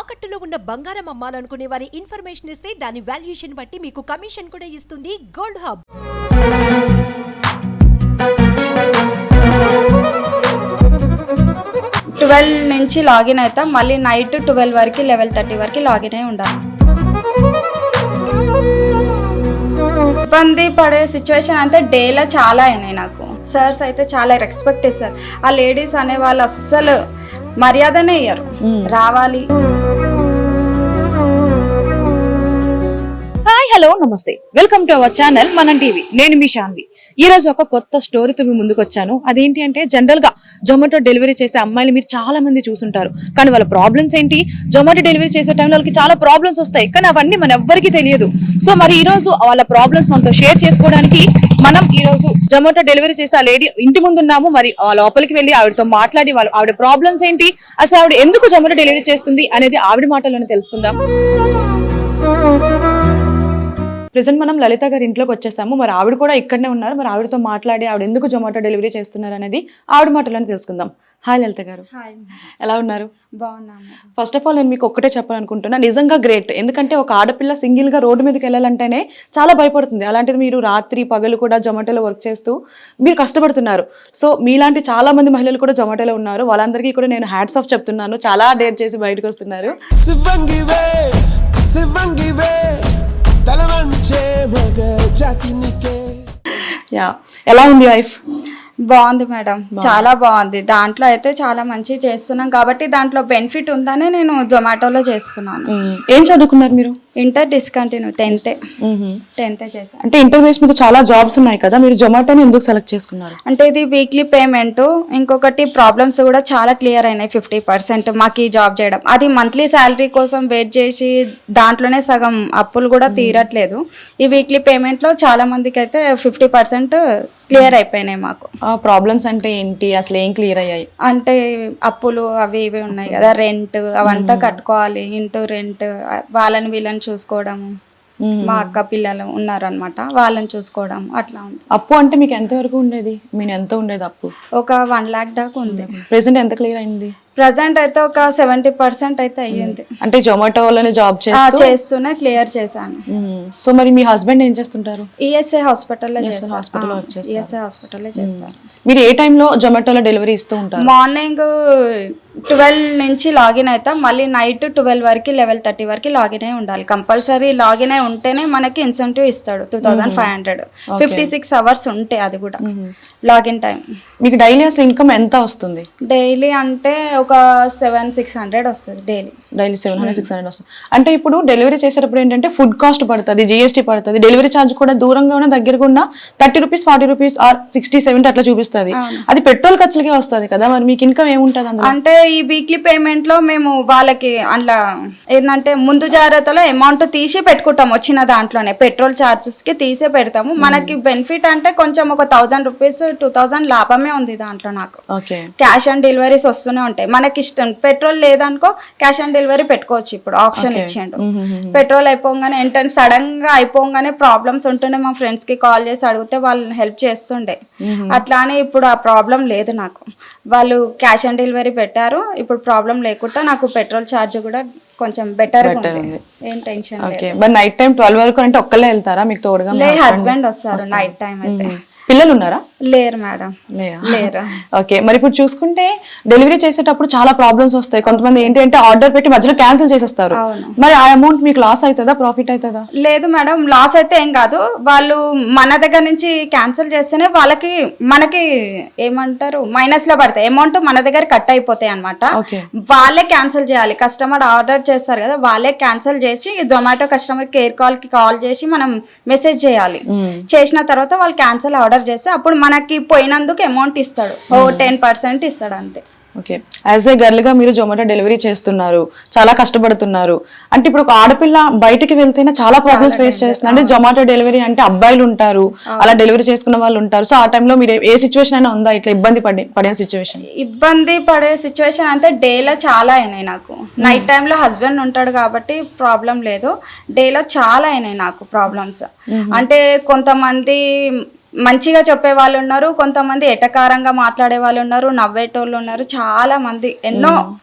తాకట్టులో ఉన్న బంగారం అమ్మాలనుకునే వారి ఇన్ఫర్మేషన్ ఇస్తే దాని వాల్యుయేషన్ బట్టి మీకు కమిషన్ కూడా ఇస్తుంది గోల్డ్ హబ్. ట్వెల్వ్ నుంచి లాగిన్ అవుతాం, మళ్ళీ నైట్ 12 వరకు 11:30 వరకు లాగిన్ అయి ఉండాలి. ఇబ్బంది పడే సిచ్యువేషన్ అంటే డేలో చాలా అయినాయి నాకు. సార్స్ అయితే చాలా రెస్పెక్ట్ ఇస్తారు. ఆ లేడీస్ అనే వాళ్ళు అస్సలు మర్యాదనే ఇయ్యరు. రావాలి. హాయ్ హలో నమస్తే, వెల్కమ్ టు అవర్ ఛానల్ మనం టీవీ. నేను మీ శాన్వి. ఈ రోజు ఒక కొత్త స్టోరీతో మీ ముందుకు వచ్చాను. అదేంటి అంటే, జనరల్ గా జొమాటో డెలివరీ చేసే అమ్మాయిలు మీరు చాలా మంది చూసుంటారు. కానీ వాళ్ళ ప్రాబ్లమ్స్ ఏంటి, జొమాటో డెలివరీ చేసే టైంలో వాళ్ళకి చాలా ప్రాబ్లమ్స్ వస్తాయి, కానీ అవన్నీ మన ఎవ్వరికి తెలియదు. సో మరి ఈ రోజు వాళ్ళ ప్రాబ్లమ్స్ మనతో షేర్ చేసుకోవడానికి మనం ఈ రోజు జొమాటో డెలివరీ చేసే ఆ లేడీ ఇంటి ముందు ఉన్నాము. మరి ఆ లోపలికి వెళ్ళి ఆవిడతో మాట్లాడి ఆవిడ ప్రాబ్లమ్స్ ఏంటి, అసలు ఆవిడ ఎందుకు జొమాటో డెలివరీ చేస్తుంది అనేది ఆవిడ మాటల్లోనే తెలుసుకుందాం. ప్రెసెంట్ మనం లలిత గారి ఇంట్లోకి వచ్చేసాము. మరి ఆవిడ కూడా ఇక్కడనే ఉన్నారు. మరి ఆవిడతో మాట్లాడి ఆవిడ ఎందుకు జొమాటో డెలివరీ చేస్తున్నారు అనేది ఆవిడ మాటలోనే తెలుసుకుందాం. హాయ్ లలిత గారు, ఎలా ఉన్నారు? బాగున్నాము. ఫస్ట్ ఆఫ్ ఆల్ నేను మీకు ఒక్కటే చెప్పాలనుకుంటున్నా, నిజంగా గ్రేట్. ఎందుకంటే ఒక ఆడపిల్ల సింగిల్ గా రోడ్డు మీదకి వెళ్ళాలంటేనే చాలా భయపడుతుంది. అలాంటిది మీరు రాత్రి పగలు కూడా జొమాటోలో వర్క్ చేస్తూ మీరు కష్టపడుతున్నారు. సో మీలాంటి చాలా మంది మహిళలు కూడా జొమాటోలో ఉన్నారు. వాళ్ళందరికీ కూడా నేను హ్యాట్స్ ఆఫ్ చెప్తున్నాను. చాలా డేర్ చేసి బయటకు వస్తున్నారు. యా, ఎలా ఉంది లైఫ్? బాగుంది మేడం, చాలా బాగుంది. దాంట్లో అయితే చాలా మంచిగా చేస్తున్నాం కాబట్టి దాంట్లో బెనిఫిట్ ఉందని నేను జొమాటోలో చేస్తున్నాను. ఏం చదువుకున్నారు మీరు? ఇంటర్ డిస్కంటిన్యూ, 10th చేశాను. అంటే ఇంటర్ బేస్ మీద చాలా జాబ్స్ ఉన్నాయి కదా, మీరు జొమాటోని ఎందుకు సెలెక్ట్ చేసుకున్నారు? అంటే ఇది వీక్లీ పేమెంట్, ఇంకొకటి ప్రాబ్లమ్స్ కూడా చాలా క్లియర్ అయినాయి. 50% మాకు ఈ జాబ్ చేయడం, అది మంత్లీ శాలరీ కోసం వెయిట్ చేసి దాంట్లోనే సగం అప్పులు కూడా తీరట్లేదు. ఈ వీక్లీ పేమెంట్లో చాలా మందికి అయితే 50% క్లియర్ అయిపోయినాయి. మాకు ప్రాబ్లమ్స్ అంటే ఏంటి, అసలు ఏం క్లియర్ అయ్యాయి అంటే అప్పులు అవి ఇవి ఉన్నాయి కదా, రెంట్ అవంతా కట్టుకోవాలి. ఇంటూ రెంట్, వాళ్ళని వీళ్ళని చూసుకోవడము, మా అక్క పిల్లలు ఉన్నారనమాట, వాళ్ళని చూసుకోవడం అట్లా ఉంది. అప్పు అంటే మీకు ఎంత వరకు ఉండేది? మీరు ఎంత ఉండేది అప్పు? ఒక 1 lakh దాకా ఉంది. ప్రెసెంట్ ఎంత క్లియర్ అయింది? ప్రజెంట్ అయితే ఒక 70% అయితే అయ్యింది. అంటే జొమాటోలోనే జాబ్ చేస్తూనే క్లియర్ చేశాను. సో మరి మీ హస్బెండ్ ఏం చేస్తుంటారు? ఈఎస్ఐ హాస్పిటల్లో చేస్తారు. మీరు ఏ టైంలో జొమాటోలో డెలివరీ ఇస్తూ ఉంటారు? మార్నింగ్ 12 నుంచి లాగిన్ అవుతాం, మళ్ళీ నైట్ 12 వరకు 11:30 వరకు లాగిన్ అయి ఉండాలి. కంపల్సరీ లాగిన్ అయి ఉంటేనే మనకి ఇన్సెంటివ్ ఇస్తాడు 2500. 56 hours ఉంటే అది కూడా లాగిన్ టైం. మీకు డైలీ అసలు ఇన్కమ్ ఎంత వస్తుంది? డైలీ అంటే ఒక 700-600 వస్తుంది డైలీ. 700-600 వస్తుంది. అంటే ఇప్పుడు డెలివరీ చేసేటప్పుడు ఏంటంటే ఫుడ్ కాస్ట్ పడుతుంది, జిఎస్టీ పడుతుంది, డెలివరీ ఛార్జ్ కూడా దూరంగా ఉన్న దగ్గరగా ఉన్న 30 రూపీస్ 40 రూపీస్ ఆర్ 60-70 అట్లా చూపిస్తుంది. అది పెట్రోల్ ఖర్చులకే వస్తుంది కదా, మరి మీకు ఇన్కమ్ ఏముంటుంది అందులో? అంటే ఈ వీక్లీ పేమెంట్ లో మేము వాళ్ళకి అట్లా ఏంటంటే ముందు జాగ్రత్తలో అమౌంట్ తీసి పెట్టుకుంటాం. వచ్చిన దాంట్లోనే పెట్రోల్ చార్జెస్ కి తీసే పెడతాము. మనకి బెనిఫిట్ అంటే కొంచెం ఒక 1000 రూపీస్ 2000 లాభమే ఉంది దాంట్లో. నాకు క్యాష్ ఆన్ డెలివరీస్ వస్తూనే ఉంటాయి. మనకి ఇష్టం, పెట్రోల్ లేదనుకో క్యాష్ ఆన్ డెలివరీ పెట్టుకోవచ్చు. ఇప్పుడు ఆప్షన్ ఇచ్చిండు. పెట్రోల్ అయిపోగానే వెంటనే సడన్ గా అయిపోగానే ప్రాబ్లమ్స్ ఉంటుండే, మా ఫ్రెండ్స్ కి కాల్ చేసి అడిగితే వాళ్ళని హెల్ప్ చేస్తుండే. అట్లానే ఇప్పుడు ఆ ప్రాబ్లం లేదు నాకు. వాళ్ళు క్యాష్ ఆన్ డెలివరీ పెట్టారు. ఇప్పుడు ప్రాబ్లం లేకుండా నాకు పెట్రోల్ ఛార్జ్ కూడా కొంచెం బెటర్ ఉంది. ఏం టెన్షన్ లేదు. నైట్ టైం 12 వరకు అంటే ఒక్కలే వెళ్తారా, మీకు తోడుగా? హస్బెండ్ వస్తారు నైట్ టైం అయితే. పిల్లలు ఉన్నారా? లేరు మేడం, లేరు. ఓకే, మరి ఇప్పుడు చూసుకుంటే డెలివరీ చేసేటప్పుడు చాలా ప్రాబ్లమ్స్ వస్తాయి. కొంతమంది ఏంటి అంటే ఆర్డర్ పెట్టి మధ్యలో క్యాన్సిల్ చేసేస్తారు. మరి ఆ అమౌంట్ మీకు లాస్ అవుతుందా, ప్రాఫిట్ అవుతుందా? లేదు మేడం, లాస్ అయితే ఏం కాదు. వాళ్ళు మన దగ్గర నుంచి క్యాన్సిల్ చేస్తేనే వాళ్ళకి మనకి ఏమంటారు మైనస్ లో పడతాయి. అమౌంట్ మన దగ్గర కట్ అయిపోతాయి అనమాట. వాళ్ళే క్యాన్సిల్ చేయాలి. కస్టమర్ ఆర్డర్ చేస్తారు కదా, వాళ్ళే క్యాన్సిల్ చేసి జొమాటో కస్టమర్ కేర్ కాల్ చేసి మనం మెసేజ్ చేయాలి. చేసిన తర్వాత వాళ్ళు క్యాన్సిల్ ఆర్డర్ చేస్తే అప్పుడు మనకి పోయినందుకు అమౌంట్ ఇస్తాడు. 10% ఇస్తాడు అంతే. ఓకే, యాజ్ ఏ గర్ల్ గా మీరు జొమాటో డెలివరీ చేస్తున్నారు, చాలా కష్టపడుతున్నారు. అంటే ఇప్పుడు ఒక ఆడపిల్ల బయటికి వెళ్తేనే చాలా ప్రాబ్లమ్స్ ఫేస్ చేస్తున్నారు. అంటే జొమాటో డెలివరీ అంటే అబ్బాయిలు ఉంటారు, అలా డెలివరీ చేసుకున్న వాళ్ళు ఉంటారు. సో ఆ టైంలో మీరు ఏ సిచ్యువేషన్ అయినా ఉందా ఇట్లా ఇబ్బంది పడే సిచ్యువేషన్? ఇబ్బంది పడే సిచ్యువేషన్ అంటే డేలో చాలా అయినాయి నాకు. నైట్ టైంలో హస్బెండ్ ఉంటాడు కాబట్టి ప్రాబ్లం లేదు. డేలో చాలా అయినాయి నాకు ప్రాబ్లమ్స్. అంటే కొంతమంది మంచిగా చెప్పే వాళ్ళు ఉన్నారు, కొంతమంది ఎటకారంగా మాట్లాడే వాళ్ళు ఉన్నారు, నవ్వేటోళ్ళు ఉన్నారు, చాలా మంది ఎన్నో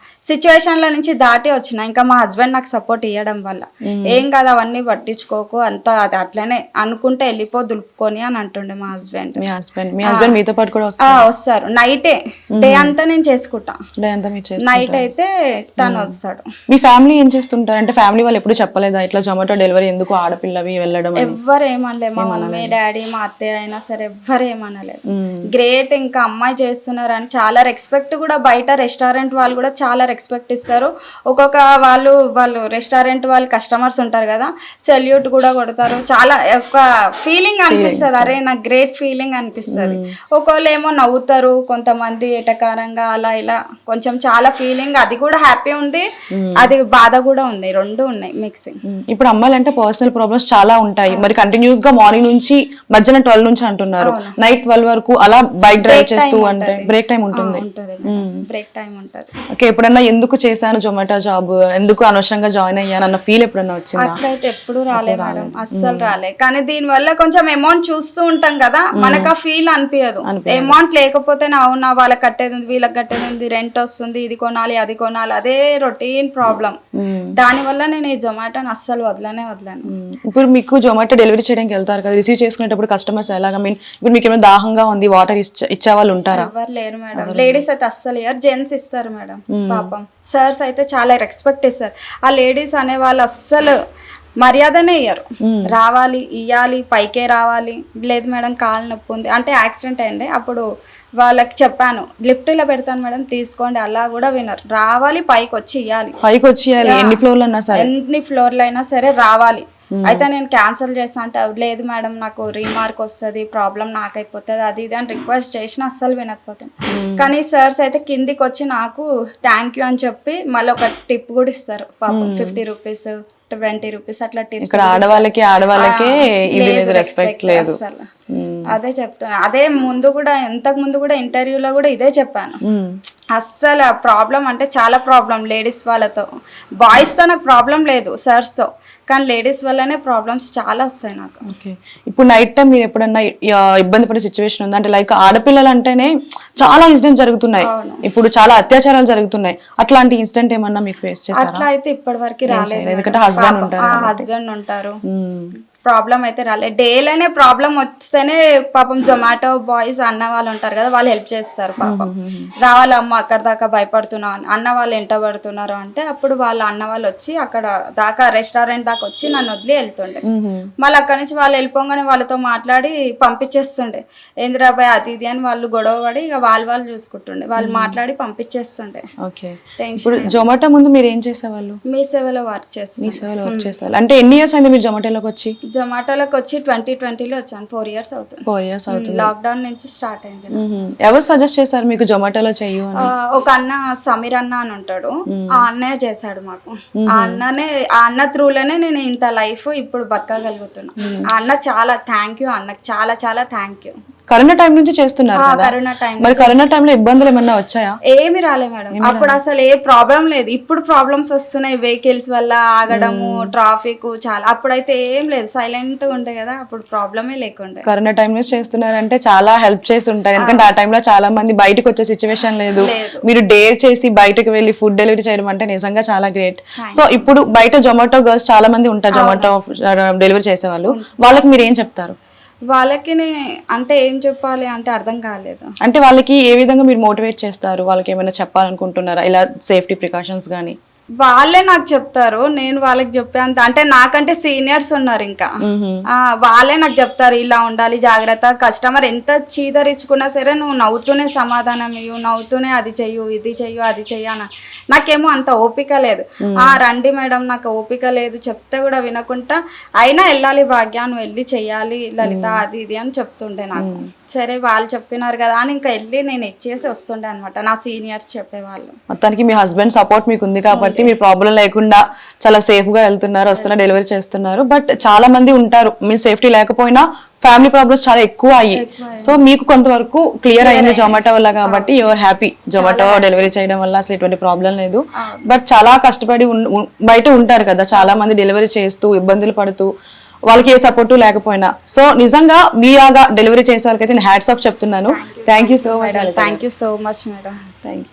సిచ్యువేషన్ల నుంచి దాటి వచ్చిన. ఇంకా మా హస్బెండ్ నాకు సపోర్ట్ ఇవ్వడం వల్ల ఏం కాదు అవన్నీ పట్టించుకోకు, అంతా అది అట్లనే అనుకుంటే వెళ్ళిపో దులుపుకొని అని అంటుండే మా హస్బెండ్. మీ హస్బెండ్ మీతో పాటు కూడా వస్తారు నైటే, డే అంతా నేను చేసుకుంటా, డే అంతా మీరు చేసుకుంటారు. నైట్ అయితే తను వస్తాడు. మీ ఫ్యామిలీ ఏం చేస్తుంటారు? అంటే ఫ్యామిలీ వాళ్ళు ఎప్పుడు చెప్పలేదా ఇట్లా జొమాటో డెలివరీ ఎందుకు ఆడపిల్లవి వెళ్ళడం అని? ఎవ్వరు ఏమనలేదు, మా మమ్మీ డాడీ మా అత్తయ్య అయినా సరే ఎవ్వరు ఏమనలేదు. గ్రేట్, ఇంకా అమ్మాయి చేస్తున్నారు అని చాలా రెస్పెక్ట్ కూడా. బయట రెస్టారెంట్ వాళ్ళు కూడా చాలా రెస్పెక్ట్ ఇస్తారు. ఒక్కొక్క వాళ్ళు రెస్టారెంట్ వాళ్ళు కస్టమర్స్ ఉంటారు కదా, సెల్యూట్ కూడా కొడతారు. చాలా ఒక ఫీలింగ్ అనిపిస్తుంది, అరే నాకు గ్రేట్ ఫీలింగ్ అనిపిస్తుంది. ఒకళ్ళు ఏమో నవ్వుతారు, కొంతమంది ఎటకారంగా అలా ఇలా కొంచెం చాలా ఫీలింగ్, అది కూడా హ్యాపీ ఉంది, అది బాధ కూడా ఉంది, రెండు ఉన్నాయి మిక్సింగ్. ఇప్పుడు అమ్మాయిలు అంటే పర్సనల్ ప్రాబ్లమ్స్ చాలా ఉంటాయి. మరి కంటిన్యూస్ గా మార్నింగ్ నుంచి మధ్యాహ్నం 12 నుంచి అంటున్నారు, నైట్ 12 వరకు అలా బైక్ డ్రైవ్ చేస్తూ అంటే బ్రేక్ టైం ఉంటుంది. బ్రేక్ టైం ఉంటుంది. ఓకే, ఎప్పుడన్నా ఎందుకు చేశాను జొమాటో జాబ్, ఎందుకు అనవసరంగా జాయిన్ అయ్యాను అన్న ఫీల్ ఎప్పుడన్నా వచ్చిందా? అట్లయితే ఎప్పుడు రాలే మేడం, అస్సలు రాలే. కానీ దీని వల్ల కొంచెం అమౌంట్ చూస్తూ ఉంటాం కదా, మనకు ఆ ఫీల్ అనిపించదు. అమౌంట్ లేకపోతే అవునా వాళ్ళకి కట్టేది ఉంది, వీళ్ళకి కట్టేది ఉంది, రెంట్ వస్తుంది, ఇది కొనాలి అది కొనాలి, అదే రొటీన్ ప్రాబ్లం. దాని వల్ల నేను ఈ జొమాటోని అస్సలు వదలనే వదలను. ఇప్పుడు మీకు జొమాటో డెలివరీ చేయడానికి వెళ్తారు కదా, రిసీవ్ చేసుకునేటప్పుడు కస్టమర్స్ ఎలాగా, మీన్ ఇప్పుడు మీకు ఏమైనా దాహంగా ఉంది వాటర్ ఇచ్చే వాళ్ళు ఉంటారా? ఎవరు లేరు మేడం, లేడీస్ అయితే అస్సలు ఇయ్యారు, జెంట్స్ ఇస్తారు మేడం. పాపం సార్స్ అయితే చాలా రెస్పెక్ట్ ఇస్తారు. ఆ లేడీస్ అనే వాళ్ళు అస్సలు మర్యాదనే ఇయ్యరు. రావాలి, ఇయ్యాలి, పైకే రావాలి. లేదు మేడం కాలు నొప్పి ఉంది అంటే యాక్సిడెంట్ అయింది, అప్పుడు వాళ్ళకి చెప్పాను లిఫ్ట్ ఇలా పెడతాను మేడం తీసుకోండి, అలా కూడా వినరు. రావాలి, పైకి వచ్చి ఇయ్యాలి, ఎన్ని ఫ్లోర్లు అయినా సరే రావాలి. అయితే నేను క్యాన్సిల్ చేస్తా అంటే లేదు మేడం నాకు రీమార్క్ వస్తుంది, ప్రాబ్లం నాకైపోతుంది, అది ఇది అని రిక్వెస్ట్ చేసిన అస్సలు వినకపోతాను. కానీ సార్స్ అయితే కిందికి వచ్చి నాకు థ్యాంక్ యూ అని చెప్పి మళ్ళీ ఒక టిప్ కూడా ఇస్తారు పాపం, 50 రూపీస్ 20 రూపీస్ అట్లా టిప్స్. ఇక్కడ ఆడవాళ్ళకి రెస్పెక్ట్ లేదు. అదే చెప్తున్నా, అదే ముందు కూడా ఇంతకు ముందు కూడా ఇంటర్వ్యూలో కూడా ఇదే చెప్పాను. అస్సలు ప్రాబ్లం అంటే చాలా ప్రాబ్లం లేడీస్ వాళ్ళతో. బాయ్స్తో నాకు ప్రాబ్లం లేదు, సర్స్తో, కానీ లేడీస్ వల్లనే ప్రాబ్లమ్స్ చాలా వస్తాయి నాకు. ఇప్పుడు నైట్ టైం మీరు ఎప్పుడన్నా ఇబ్బంది పడే సిచ్యువేషన్ ఉందా? అంటే లైక్ ఆడపిల్లలు అంటేనే చాలా ఇన్సిడెంట్ జరుగుతున్నాయి, ఇప్పుడు చాలా అత్యాచారాలు జరుగుతున్నాయి, అట్లాంటి ఇన్సిడెంట్ ఏమన్నా మీకు ఫేస్ చేస్తారా? అట్లా అయితే ఇప్పటి వరకు రాలేదు, ఎందుకంటే హస్బెండ్ ఉంటారు. ప్రాబ్లం అయితే రాలేదు. డేలోనే ప్రాబ్లం వస్తేనే పాపం జొమాటో బాయ్స్ అన్న వాళ్ళు ఉంటారు కదా, వాళ్ళు హెల్ప్ చేస్తారు. పాపం రావాలమ్మ అక్కడ దాకా భయపడుతున్నావు అని, అన్న వాళ్ళు ఎంట పడుతున్నారు అంటే అప్పుడు వాళ్ళ అన్న వాళ్ళు వచ్చి అక్కడ దాకా రెస్టారెంట్ దాకా వచ్చి నన్ను వదిలి వెళ్తుండే. మళ్ళీ అక్కడ నుంచి వాళ్ళు వెళ్ళిపోగానే వాళ్ళతో మాట్లాడి పంపించేస్తుండే. ఏందిరాబాయ్ అది ఇది అని వాళ్ళు గొడవ పడి ఇక వాళ్ళు చూసుకుంటుండే, వాళ్ళు మాట్లాడి పంపించేస్తుండే. జొమాటో ముందు మీరు ఏం చేసేవాళ్ళు? మీ సేవలో వర్క్ చేస్తారు. అంటే ఎన్ని ఇయర్స్ అయింది మీరు జొమాటోలోకి వచ్చి? జొమాటోలోకి వచ్చి 2020లో వచ్చాను. 4 ఇయర్స్ అవుతుంది. లాక్డౌన్ నుంచి స్టార్ట్ అయింది. ఎవరు సజెస్ట్ చేశారు మీకు జొమాటోలో చెయ్యు? ఒక అన్న సమీర్ అన్న అని ఉంటాడు, ఆ అన్నయ్య చేశాడు మాకు. ఆ అన్న త్రూలోనే నేను ఇంత లైఫ్ ఇప్పుడు బతకగలుగుతున్నా. ఆ అన్న చాలా థ్యాంక్ యూ, అన్నకు చాలా చాలా థ్యాంక్ యూ. కరోనా టైం నుంచి చేస్తున్నారు కదా, మరి కరోనా టైంలో ఇబ్బందులు ఏమన్నా వచ్చాయా? ఏమి రాలే మేడం, అప్పుడు అసలు ఏ ప్రాబ్లం లేదు. ఇప్పుడు ప్రాబ్లమ్స్ వస్తున్నాయి వెహికల్స్ వల్ల, ఆగడము, ట్రాఫిక్ చాలా. అప్పుడైతే ఏం లేదు, సైలెంట్ గా ఉండే కదా, అప్పుడు ప్రాబ్లమే లేకుండే. కరోనా టైం నుంచి చేస్తున్నారంటే చాలా హెల్ప్ చేసి ఉంటారు, ఎందుకంటే ఆ టైంలో చాలా మంది బయటకు వచ్చే సిచ్యువేషన్ లేదు. మీరు డేర్ చేసి బయటకు వెళ్ళి ఫుడ్ డెలివరీ చేయడం అంటే నిజంగా చాలా గ్రేట్. సో ఇప్పుడు బయట జొమాటో గర్ల్స్ చాలా మంది ఉంటారు, జొమాటో డెలివరీ చేసే వాళ్ళు, వాళ్ళకి మీరు ఏం చెప్తారు? వాళ్ళకి అంటే ఏం చెప్పాలి అంటే అర్థం కాలేదు. అంటే వాళ్ళకి ఏ విధంగా మీరు మోటివేట్ చేస్తారు? వాళ్ళకి ఏమైనా చెప్పాలనుకుంటున్నారా ఇలా సేఫ్టీ ప్రికాషన్స్ కానీ? వాళ్ళే నాకు చెప్తారు, నేను వాళ్ళకి చెప్పేంత అంటే నాకంటే సీనియర్స్ ఉన్నారు ఇంకా, వాళ్ళే నాకు చెప్తారు ఇలా ఉండాలి జాగ్రత్త. కస్టమర్ ఎంత చీదరించుకున్నా సరే నువ్వు నవ్వుతూనే సమాధానం ఇవ్వు, నవ్వుతూనే అది చెయ్యు ఇది చెయ్యు అది చెయ్యు అని. నాకేమో అంత ఓపిక లేదు. రండి మేడం నాకు ఓపిక లేదు చెప్తే కూడా వినకుండా, అయినా వెళ్ళాలి భాగ్య నువ్వు వెళ్ళి చెయ్యాలి లలిత అది ఇది అని చెప్తుండే నాకు. సరే వాళ్ళు చెప్పినారు కదా అని ఇంకా వెళ్ళి నేను ఇచ్చేసి వస్తుండే అనమాట, నా సీనియర్స్ చెప్పేవాళ్ళు. మొత్తానికి మీ హస్బెండ్ సపోర్ట్ మీకు ఉంది కాబట్టి మీ ప్రాబ్లం లేకుండా చాలా సేఫ్ గా వెళ్తున్నారు, వస్తున్నారు, డెలివరీ చేస్తున్నారు. బట్ చాలా మంది ఉంటారు మీ సేఫ్టీ లేకపోయినా ఫ్యామిలీ ప్రాబ్లమ్స్ చాలా ఎక్కువ అయ్యాయి. సో మీకు కొంతవరకు క్లియర్ అయింది జొమాటో వల్ల కాబట్టి యువర్ హ్యాపీ. జొమాటో డెలివరీ చేయడం వల్ల అసలు ఎటువంటి ప్రాబ్లం లేదు. బట్ చాలా కష్టపడి బయట ఉంటారు కదా చాలా మంది డెలివరీ చేస్తూ ఇబ్బందులు పడుతూ వాళ్ళకి ఏ సపోర్టు లేకపోయినా. సో నిజంగా మీలాగా డెలివరీ చేసే వాళ్ళకైతే నేను హ్యాట్స్ ఆఫ్ చెప్తున్నాను. Thank you so much. Thank you so much madam. Thank you.